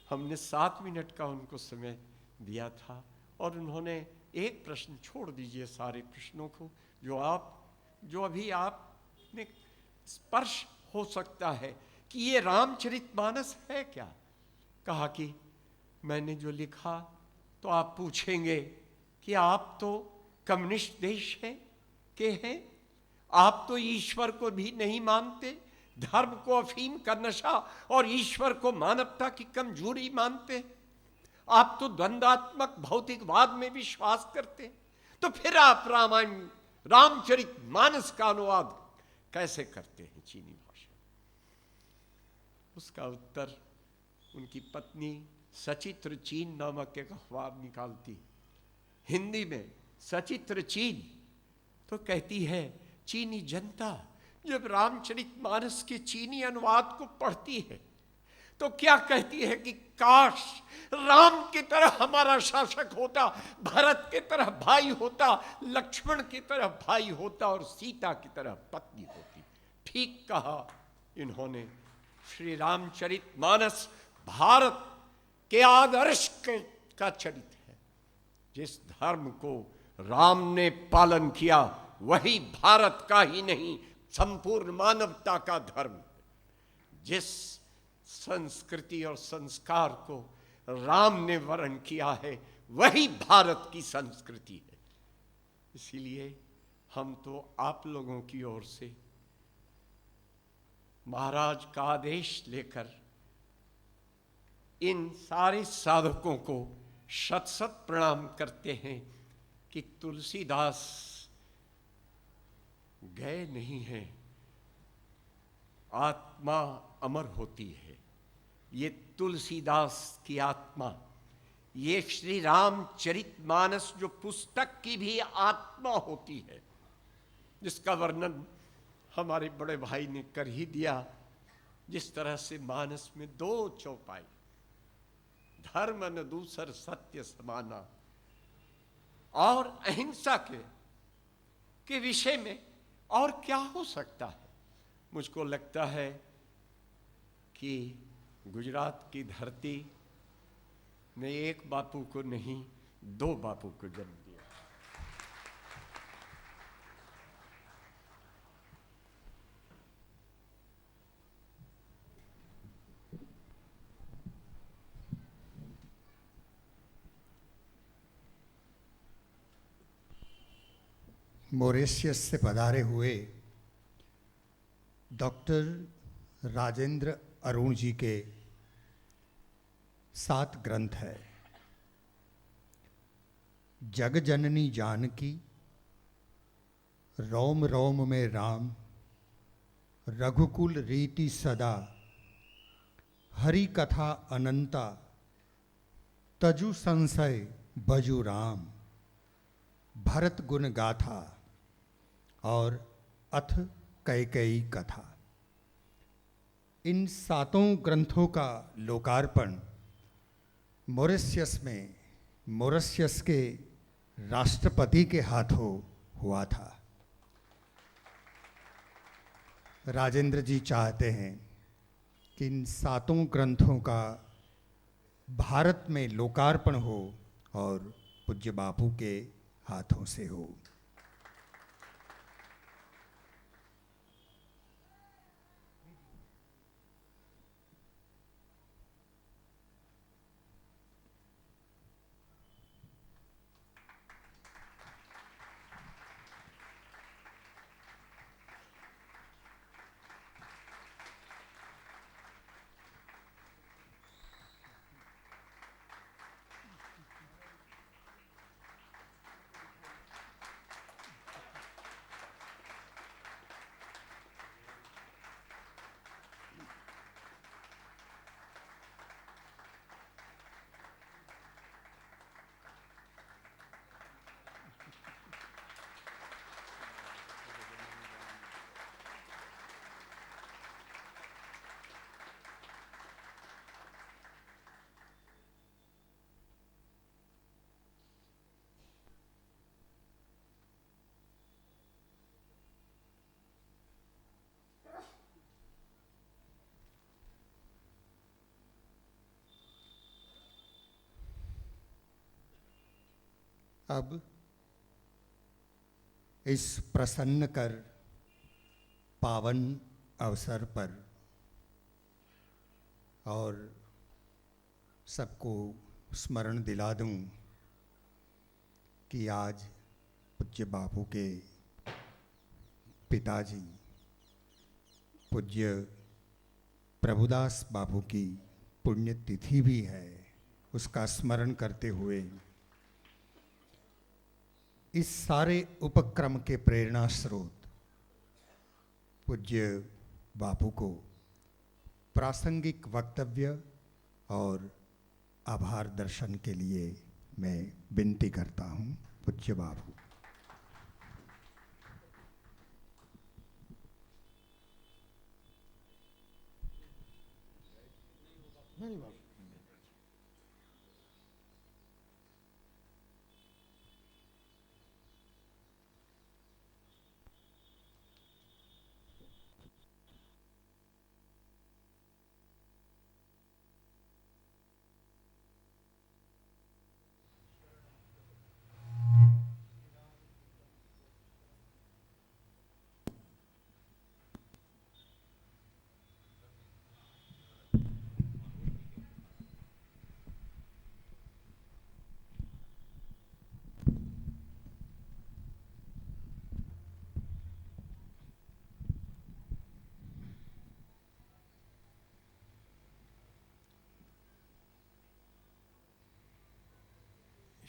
हमने 7 मिनट का उनको समय दिया था। और उन्होंने एक प्रश्न, छोड़ दीजिए सारे प्रश्नों को, जो अभी आपने स्पर्श हो सकता है कि ये रामचरितमानस है क्या। कहा कि मैंने जो लिखा, तो आप पूछेंगे कि आप तो कम्युनिस्ट देश के हैं, आप तो ईश्वर को भी नहीं मानते, धर्म को अफीम का नशा और ईश्वर को मानवता की कमजोरी मानते, आप तो द्वंद्वात्मक भौतिकवाद में विश्वास करते, तो फिर आप रामायण रामचरितमानस का अनुवाद कैसे करते हैं चीनी भाषा। उसका उत्तर उनकी पत्नी सचित्र चीन नामक एक अखबार निकालती, हिंदी में सचित्र चीन। तो कहती है, चीनी जनता जब रामचरितमानस के चीनी अनुवाद को पढ़ती है तो क्या कहती है कि काश राम की तरह हमारा शासक होता, भरत की तरह भाई होता, लक्ष्मण की तरह भाई होता और सीता की तरह पत्नी होती। ठीक कहा इन्होंने। श्री रामचरितमानस भारत के आदर्श का चरित्र है। जिस धर्म को राम ने पालन किया वही भारत का ही नहीं, संपूर्ण मानवता का धर्म। जिस संस्कृति और संस्कार को राम ने वर्ण किया है वही भारत की संस्कृति है। इसीलिए हम तो आप लोगों की ओर से महाराज का आदेश लेकर इन सारे साधकों को शत शत प्रणाम करते हैं कि तुलसीदास गए नहीं हैं, आत्मा अमर होती है। ये तुलसीदास की आत्मा, ये श्री रामचरितमानस जो पुस्तक की भी आत्मा होती है, जिसका वर्णन हमारे बड़े भाई ने कर ही दिया। जिस तरह से मानस में 2 चौपाई, धर्म न दूसर सत्य समाना और अहिंसा के विषय में और क्या हो सकता है। मुझको लगता है कि गुजरात की धरती ने एक बापू को नहीं 2 बापू को जन्म दिया। मॉरिशस से पधारे हुए डॉक्टर राजेंद्र अरुण जी के 7 ग्रंथ है। जग जननी जानकी, रोम रोम में राम, रघुकुल रीति सदा, हरि कथा अनंता, तजु संशय बजु राम, भरत गुण गाथा और अथ कैकेयी कथा। इन 7 ग्रंथों का लोकार्पण मॉरिशस के राष्ट्रपति के हाथों हुआ था। राजेंद्र जी चाहते हैं कि इन 7 ग्रंथों का भारत में लोकार्पण हो और पूज्य बापू के हाथों से हो। अब इस प्रसन्न कर पावन अवसर पर और सबको स्मरण दिला दूं कि आज पूज्य बापू के पिताजी पूज्य प्रभुदास बापू की पुण्यतिथि भी है। उसका स्मरण करते हुए इस सारे उपक्रम के प्रेरणा स्रोत पूज्य बापू को प्रासंगिक वक्तव्य और आभार दर्शन के लिए मैं विनती करता हूं। पूज्य बापू।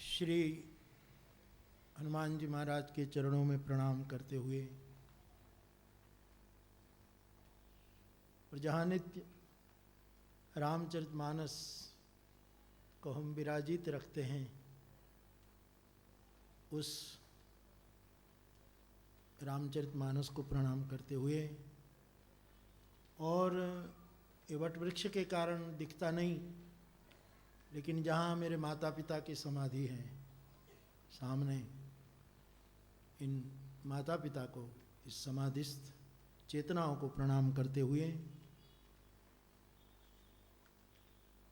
श्री हनुमान जी महाराज के चरणों में प्रणाम करते हुए और जहाँ नित्य रामचरितमानस को हम विराजित रखते हैं, उस रामचरितमानस को प्रणाम करते हुए, और ये वट वृक्ष के कारण दिखता नहीं, लेकिन जहाँ मेरे माता पिता की समाधि है सामने, इन माता पिता को, इस समाधिस्थ चेतनाओं को प्रणाम करते हुए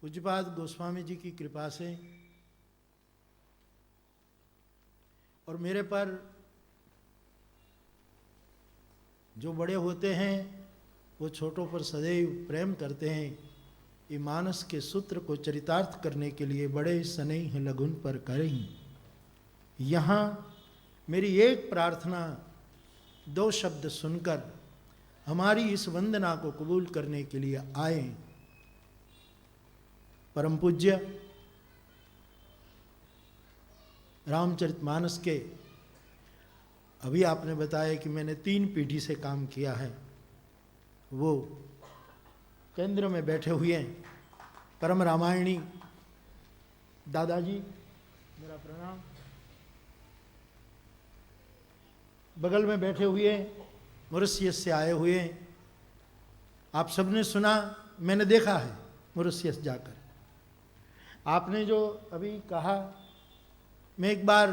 पूज्यपाद गोस्वामी जी की कृपा से और मेरे पर जो बड़े होते हैं वो छोटों पर सदैव प्रेम करते हैं। ये मानस के सूत्र को चरितार्थ करने के लिए बड़े स्नेह लगुन पर करें। यहाँ मेरी एक प्रार्थना, दो शब्द सुनकर हमारी इस वंदना को कबूल करने के लिए आए। परम पूज्य रामचरितमानस के, अभी आपने बताया कि मैंने 3 पीढ़ी से काम किया है, वो केंद्र में बैठे हुए परम रामायणी दादाजी, मेरा प्रणाम। बगल में बैठे हुए मॉरिशस से आए हुए, आप सबने सुना, मैंने देखा है मॉरिशस जाकर। आपने जो अभी कहा, मैं एक बार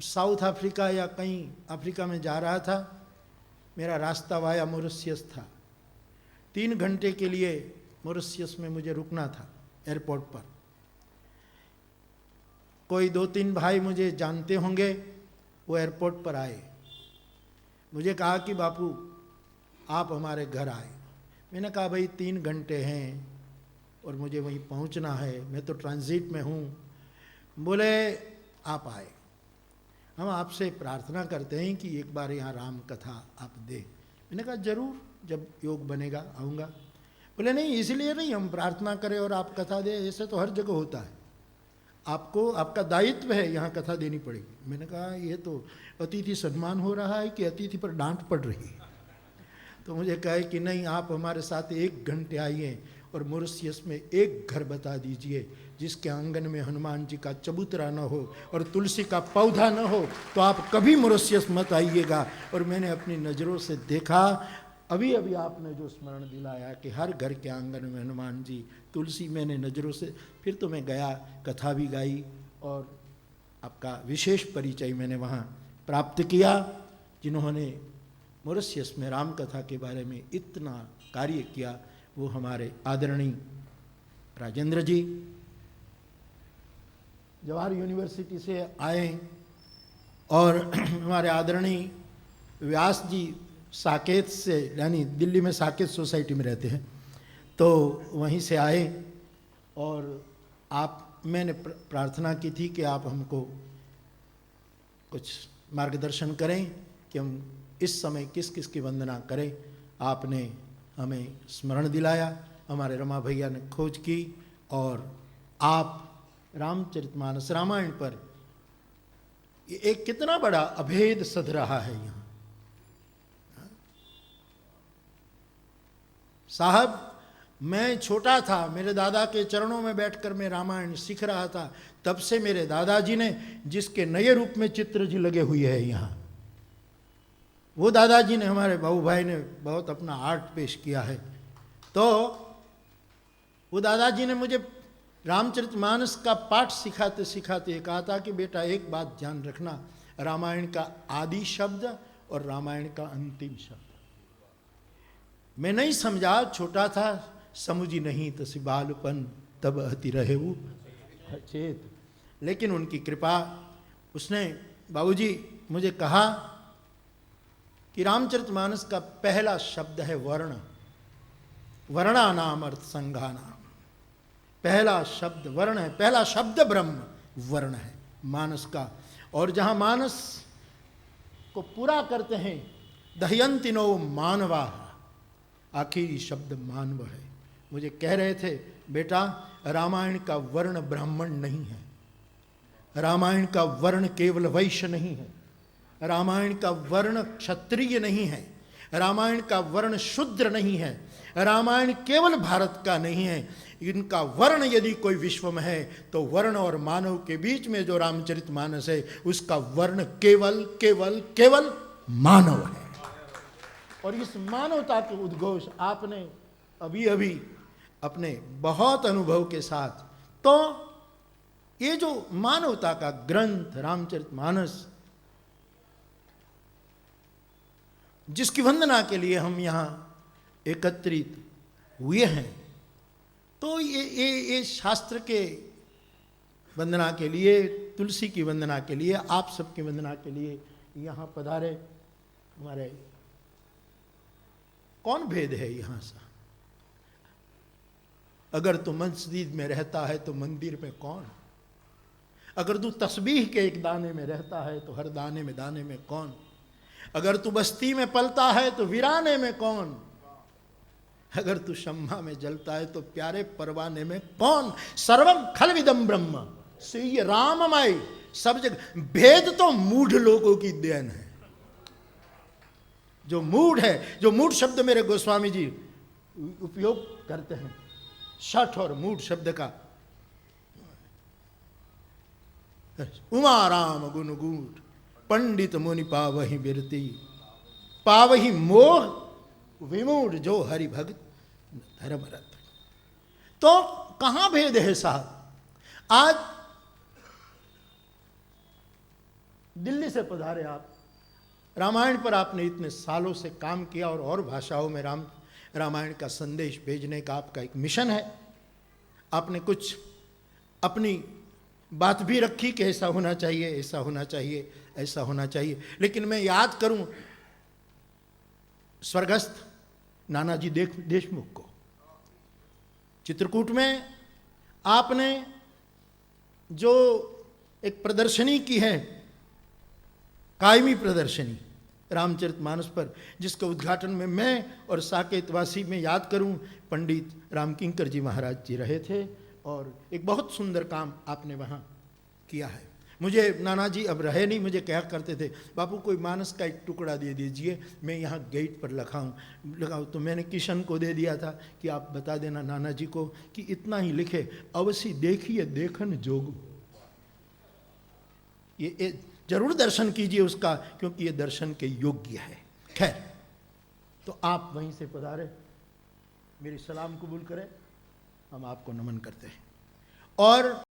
साउथ अफ्रीका या कहीं अफ्रीका में जा रहा था, मेरा रास्ता वाया मॉरिशस था। 3 घंटे के लिए मॉरिशस में मुझे रुकना था एयरपोर्ट पर। कोई 2-3 भाई मुझे जानते होंगे, वो एयरपोर्ट पर आए, मुझे कहा कि बापू आप हमारे घर आए। मैंने कहा भाई 3 घंटे हैं और मुझे वहीं पहुंचना है, मैं तो ट्रांजिट में हूँ। बोले आप आए, हम आपसे प्रार्थना करते हैं कि एक बार यहाँ राम कथा आप दे। मैंने कहा जरूर, जब योग बनेगा आऊँगा। बोले नहीं, इसलिए नहीं हम प्रार्थना करें और आप कथा दें, ऐसे तो हर जगह होता है, आपको आपका दायित्व है यहाँ कथा देनी पड़ेगी। मैंने कहा ये तो अतिथि सम्मान हो रहा है कि अतिथि पर डांट पड़ रही है। तो मुझे कहे कि नहीं, आप हमारे साथ 1 घंटे आइए और मॉरिशस में एक घर बता दीजिए जिसके आंगन में हनुमान जी का चबूतरा न हो और तुलसी का पौधा न हो, तो आप कभी मॉरिशस मत आइएगा। और मैंने अपनी नज़रों से देखा, अभी अभी आपने जो स्मरण दिलाया कि हर घर के आंगन में हनुमान जी, तुलसी, मैंने नज़रों से, फिर तो मैं गया, कथा भी गाई और आपका विशेष परिचय मैंने वहाँ प्राप्त किया। जिन्होंने मॉरिशस में राम कथा के बारे में इतना कार्य किया, वो हमारे आदरणीय राजेंद्र जी जवाहर यूनिवर्सिटी से आए और हमारे आदरणीय व्यास जी साकेत से, यानी दिल्ली में साकेत सोसाइटी में रहते हैं, तो वहीं से आए और मैंने प्रार्थना की थी कि आप हमको कुछ मार्गदर्शन करें कि हम इस समय किस किस की वंदना करें। आपने हमें स्मरण दिलाया, हमारे रमा भैया ने खोज की और आप रामचरितमानस रामायण पर एक कितना बड़ा अभेद सध रहा है यहाँ। साहब, मैं छोटा था, मेरे दादा के चरणों में बैठकर मैं रामायण सीख रहा था, तब से मेरे दादाजी ने, जिसके नए रूप में चित्र जी लगे हुए हैं यहाँ, वो दादाजी ने, हमारे बाबू भाई ने बहुत अपना आर्ट पेश किया है। तो वो दादाजी ने मुझे रामचरितमानस का पाठ सिखाते सिखाते कहा था कि बेटा एक बात ध्यान रखना, रामायण का आदि शब्द और रामायण का अंतिम शब्द। मैं नहीं समझा, छोटा था, समुझी नहीं तसी बालपन तब अति रहे वो चेत। लेकिन उनकी कृपा, उसने बाबूजी मुझे कहा कि रामचरितमानस का पहला शब्द है वर्ण, वर्णा नाम अर्थ संघा नाम। पहला शब्द वर्ण है, पहला शब्द ब्रह्म वर्ण है मानस का। और जहां मानस को पूरा करते हैं, दह्यंतिनो मानवा, आखिरी शब्द मानव है। मुझे कह रहे थे बेटा, रामायण का वर्ण ब्राह्मण नहीं है, रामायण का वर्ण केवल वैश्य नहीं है, रामायण का वर्ण क्षत्रिय नहीं है, रामायण का वर्ण शूद्र नहीं है, रामायण केवल भारत का नहीं है। इनका वर्ण यदि कोई विश्व में है तो वर्ण और मानव के बीच में जो रामचरितमानस है उसका वर्ण केवल केवल केवल मानव है। और इस मानवता के उद्घोष आपने अभी अभी अपने बहुत अनुभव के साथ, तो ये जो मानवता का ग्रंथ रामचरितमानस, जिसकी वंदना के लिए हम यहाँ एकत्रित हुए हैं, तो ये शास्त्र के वंदना के लिए, तुलसी की वंदना के लिए, आप सबकी वंदना के लिए यहाँ पधारे। हमारे कौन भेद है यहाँ से? अगर तू मस्जिद में रहता है तो मंदिर में कौन? अगर तू तस्बीह के एक दाने में रहता है तो हर दाने में कौन? अगर तू बस्ती में पलता है तो वीराने में कौन? अगर तू शम्मा में जलता है तो प्यारे परवाने में कौन? सर्वम खलविदम ब्रह्म, से राममय, सब जगह। भेद तो मूढ़ लोगों की देन है। जो मूढ़ है, जो मूढ़ शब्द मेरे गोस्वामी जी उपयोग करते हैं, शठ और मूढ़ शब्द का, उमा राम गुण गूढ़ पंडित मुनि पावही बिरती, पावही मोह विमूढ़ जो हरि भक्त धर्म रत। तो कहां भेद है साहब? आज दिल्ली से पधारे आप, रामायण पर आपने इतने सालों से काम किया और भाषाओं में रामायण का संदेश भेजने का आपका एक मिशन है। आपने कुछ अपनी बात भी रखी कि ऐसा होना चाहिए, ऐसा होना चाहिए, ऐसा होना चाहिए। लेकिन मैं याद करूं स्वर्गस्थ नानाजी देशमुख को, चित्रकूट में आपने जो एक प्रदर्शनी की है, कायमी प्रदर्शनी रामचरितमानस पर, जिसके उद्घाटन में मैं और साकेतवासी में याद करूं पंडित रामकिंकर जी महाराज जी रहे थे, और एक बहुत सुंदर काम आपने वहाँ किया है। मुझे नाना जी अब रहे नहीं, मुझे कहा करते थे बापू कोई मानस का एक टुकड़ा दे दीजिए, मैं यहाँ गेट पर लगाऊं। तो मैंने किशन को दे दिया था कि आप बता देना नाना जी को कि इतना ही लिखे, अवश्य देखिए देखन जोग। ये जरूर दर्शन कीजिए उसका, क्योंकि ये दर्शन के योग्य है। खैर, तो आप वहीं से पधारे, मेरी सलाम कबूल करें, हम आपको नमन करते हैं। और